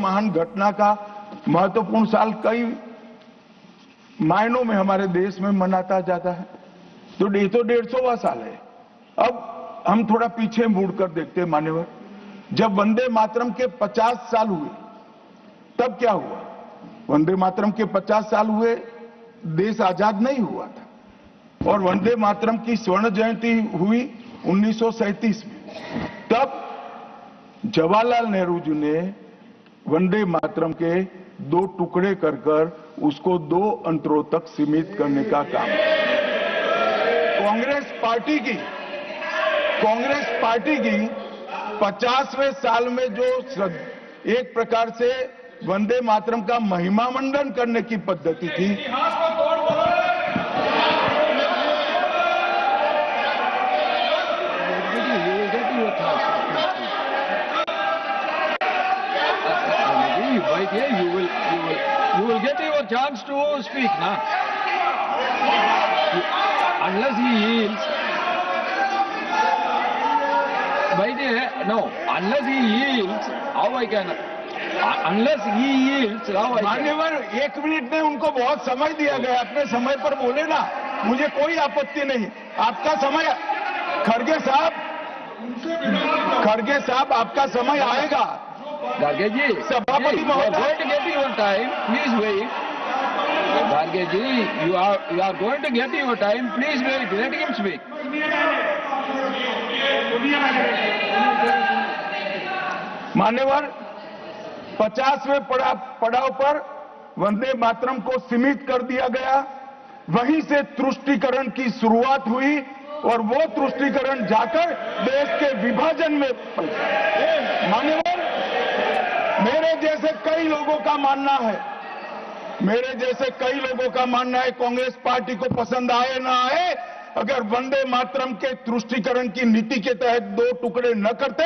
महान घटना का महत्वपूर्ण साल कई मायनों में हमारे देश में मनाता जाता है। तो ये तो 150वां साल है। अब हम थोड़ा पीछे मुड़कर देखते हैं मान्यवर, जब वंदे मातरम के 50 साल हुए तब क्या हुआ? वंदे मातरम के 50 साल हुए, देश आजाद नहीं हुआ था और वंदे मातरम की स्वर्ण जयंती हुई 1937 में। तब जवाहरलाल नेहरू जी ने वंदे मातरम के 2 टुकड़े कर उसको 2 अंतरों तक सीमित करने का काम किया। कांग्रेस पार्टी की 50वें साल में जो एक प्रकार से वंदे मातरम का महिमा मंडन करने की पद्धति थी, you will get your chance to speak now. Unless he yields, unless he yields, how I can? Unless he yields, how I can? मान्यवर 1 मिनट में उनको बहुत समय दिया गया, अपने समय पर बोले ना, मुझे कोई आपत्ति नहीं। आपका समय, खड़गे साहब आपका समय आएगा। Garge ji, सभापति you are going to get your time, please wait. Garge ji, you are going to get your time, please wait, let him speak. मान्यवर 50वें पड़ाव पर वंदे मातरम को सीमित कर दिया गया। वहीं से तुष्टीकरण की शुरुआत हुई और वो तुष्टीकरण जाकर देश के विभाजन में मान्यवर मेरे जैसे कई लोगों का मानना है, कांग्रेस पार्टी को पसंद आए ना आए, अगर वंदे मातरम के तुष्टीकरण की नीति के तहत 2 टुकड़े न करते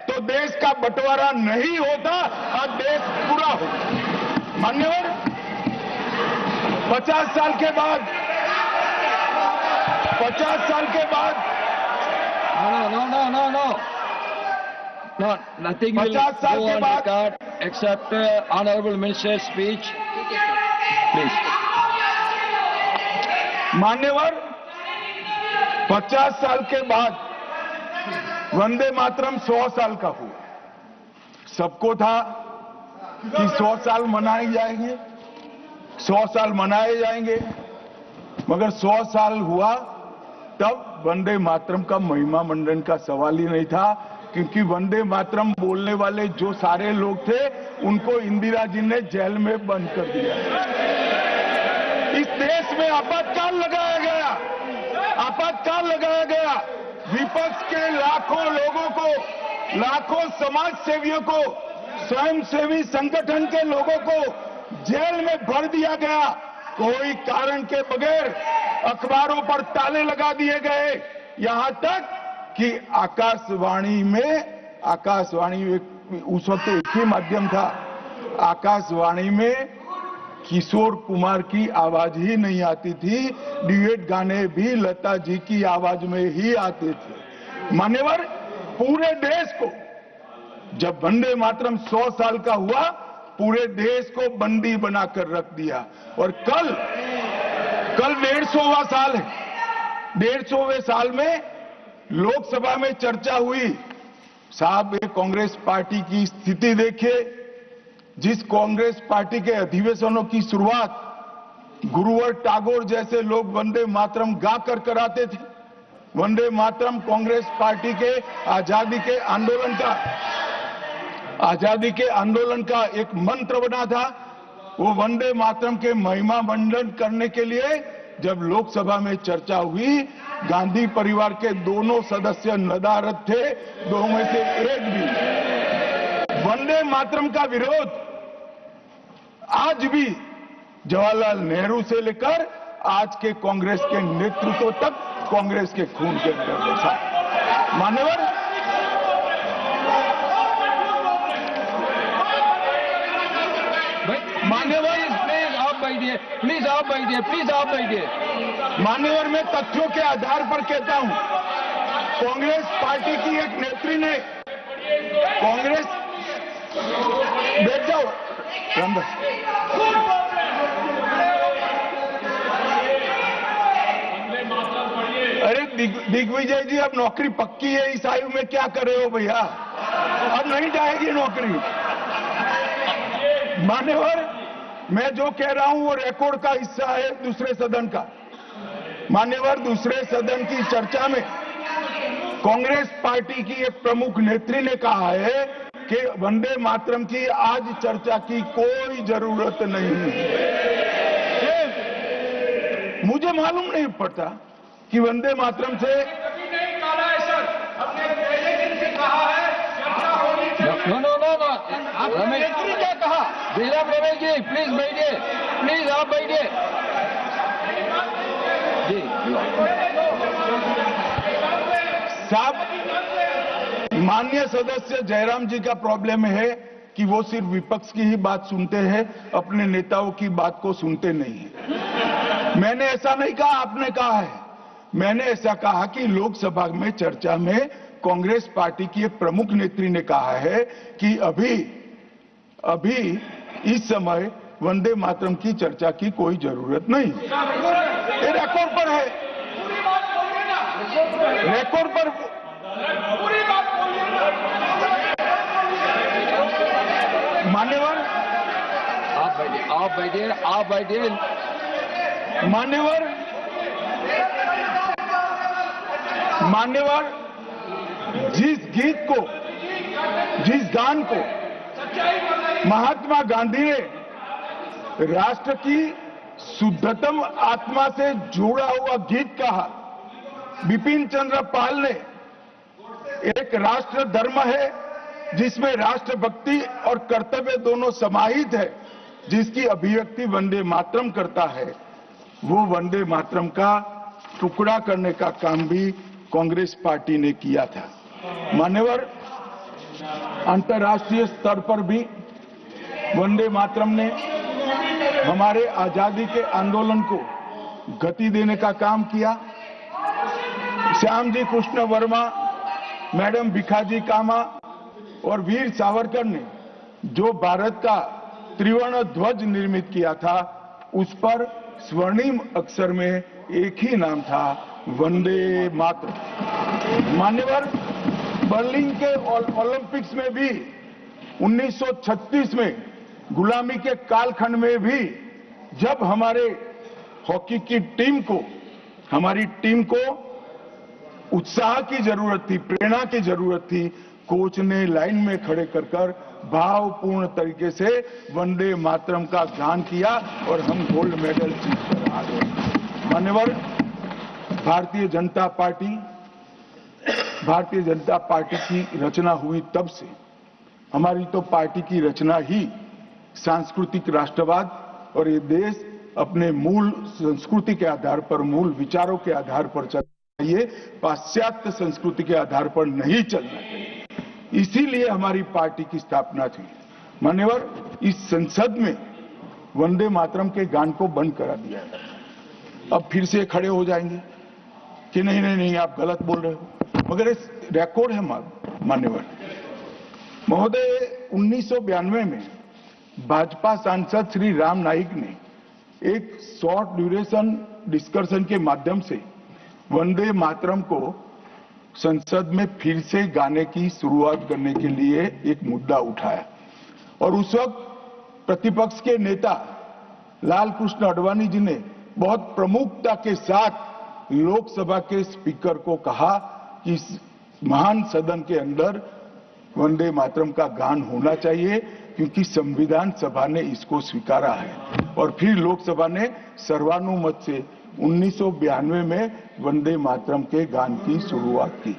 तो देश का बंटवारा नहीं होता और देश पूरा होता। मान्यवर 50 साल के बाद No, nothing will go on record except Honorable Minister's speech. Please. मान्यवर 50 साल के बाद वंदे मातरम 100 साल का हुआ। सबको था कि 100 साल मनाए जाएंगे, मगर 100 साल हुआ तब वंदे मातरम का महिमा मंडन का सवाल ही नहीं था, क्योंकि वंदे मातरम बोलने वाले जो सारे लोग थे उनको इंदिरा जी ने जेल में बंद कर दिया। इस देश में आपातकाल लगाया गया। विपक्ष के लाखों लोगों को, लाखों समाज सेवियों को, स्वयंसेवी संगठन के लोगों को जेल में भर दिया गया। कोई कारण के बगैर अखबारों पर ताले लगा दिए गए। यहां तक कि आकाशवाणी उस वक्त एक ही माध्यम था, आकाशवाणी में किशोर कुमार की आवाज ही नहीं आती थी, ड्यूएट गाने भी लता जी की आवाज में ही आते थे। मान्यवर पूरे देश को, जब वंदे मातरम 100 साल का हुआ, पूरे देश को बंदी बनाकर रख दिया। और कल 150वां साल है। 150वें साल में लोकसभा में चर्चा हुई। साहब, ये कांग्रेस पार्टी की स्थिति देखिए। जिस कांग्रेस पार्टी के अधिवेशनों की शुरुआत गुरुवर टैगोर जैसे लोग वंदे मातरम गाकर कराते थे। वंदे मातरम कांग्रेस पार्टी के आजादी के आंदोलन का एक मंत्र बना था। वो वंदे मातरम के महिमा मंडन करने के लिए जब लोकसभा में चर्चा हुई, गांधी परिवार के दोनों सदस्य नदारद थे, 2 में से एक भी। वंदे मातरम का विरोध आज भी जवाहरलाल नेहरू से लेकर आज के कांग्रेस के नेतृत्व तक कांग्रेस के खून के अंदर बसा। मान्यवर प्लीज आप बैठिए। मान्यवर मैं तथ्यों के आधार पर कहता हूं, कांग्रेस पार्टी की एक नेत्री ने, कांग्रेस बैठ जाओ रामदास। अरे दिग्विजय जी, अब नौकरी पक्की है, इस आयु में क्या कर रहे हो भैया? अब नहीं जाएगी नौकरी। मान्यवर, मैं जो कह रहा हूं वो रिकॉर्ड का हिस्सा है दूसरे सदन का। मान्यवर, दूसरे सदन की चर्चा में कांग्रेस पार्टी की एक प्रमुख नेत्री ने कहा है कि वंदे मातरम की आज चर्चा की कोई जरूरत नहीं। मुझे मालूम नहीं पड़ता कि वंदे मातरम से नहीं कहा है सर, हमने पहले दिन से कहा है चर्चा होनी चाहिए। नो नो नो नो, आपने नेत्री क्या कहा? जयराम रमेश जी प्लीज बैठिए, प्लीज आप बैठिए जी। साहब, माननीय सदस्य जयराम जी का प्रॉब्लम है कि वो सिर्फ विपक्ष की ही बात सुनते हैं, अपने नेताओं की बात को सुनते नहीं है। मैंने ऐसा नहीं कहा, आपने कहा है। मैंने ऐसा कहा कि लोकसभा में चर्चा में कांग्रेस पार्टी की एक प्रमुख नेत्री ने कहा है कि अभी इस समय वंदे मातरम की चर्चा की कोई जरूरत नहीं। ये रिकॉर्ड पर है, पूरी बात बोलिए ना, रिकॉर्ड पर। पूरी बात बोलिए ना। मान्यवर, आप बैठिए मान्यवर, जिस गीत को, जिस गान को महात्मा गांधी ने राष्ट्र की शुद्धतम आत्मा से जुड़ा हुआ गीत कहा, बिपिन चंद्र पाल ने एक राष्ट्र धर्म है जिसमें राष्ट्रभक्ति और कर्तव्य दोनों समाहित है, जिसकी अभिव्यक्ति वंदे मातरम करता है, वो वंदे मातरम का टुकड़ा करने का काम भी कांग्रेस पार्टी ने किया था। मान्यवर, अंतर्राष्ट्रीय स्तर पर भी वंदे मातरम ने हमारे आजादी के आंदोलन को गति देने का काम किया। श्यामजी कृष्ण वर्मा, मैडम भिखाजी कामा और वीर सावरकर ने जो भारत का त्रिवर्ण ध्वज निर्मित किया था, उस पर स्वर्णिम अक्षर में एक ही नाम था, वंदे मातरम। मान्यवर, बर्लिन के ओलंपिक्स में भी 1936 में गुलामी के कालखंड में भी जब हमारे हॉकी की हमारी टीम को उत्साह की जरूरत थी, प्रेरणा की जरूरत थी, कोच ने लाइन में खड़े कर भावपूर्ण तरीके से वंदे मातरम का गान किया और हम गोल्ड मेडल जीतकर आ गए। मान्यवर, भारतीय जनता पार्टी की रचना हुई तब से हमारी तो पार्टी की रचना ही सांस्कृतिक राष्ट्रवाद और ये देश अपने मूल संस्कृति के आधार पर, मूल विचारों के आधार पर चलना चाहिए, पाश्चात्य संस्कृति के आधार पर नहीं चलना चाहिए। इसीलिए हमारी पार्टी की स्थापना थी। मान्यवर, इस संसद में वंदे मातरम के गान को बंद करा दिया है। अब फिर से खड़े हो जाएंगे कि नहीं आप गलत बोल रहे हो, मगर इस रिकॉर्ड है मान्यवर महोदय। 1992 में भाजपा सांसद श्री राम नाईक ने एक शॉर्ट ड्यूरेशन डिस्कशन के माध्यम से वंदे मातरम को संसद में फिर से गाने की शुरुआत करने के लिए एक मुद्दा उठाया और उस वक्त प्रतिपक्ष के नेता लाल कृष्ण आडवाणी जी ने बहुत प्रमुखता के साथ लोकसभा के स्पीकर को कहा कि इस महान सदन के अंदर वंदे मातरम का गान होना चाहिए, क्योंकि संविधान सभा ने इसको स्वीकारा है। और फिर लोकसभा ने सर्वानुमत से 1992 में वंदे मातरम के गान की शुरुआत की।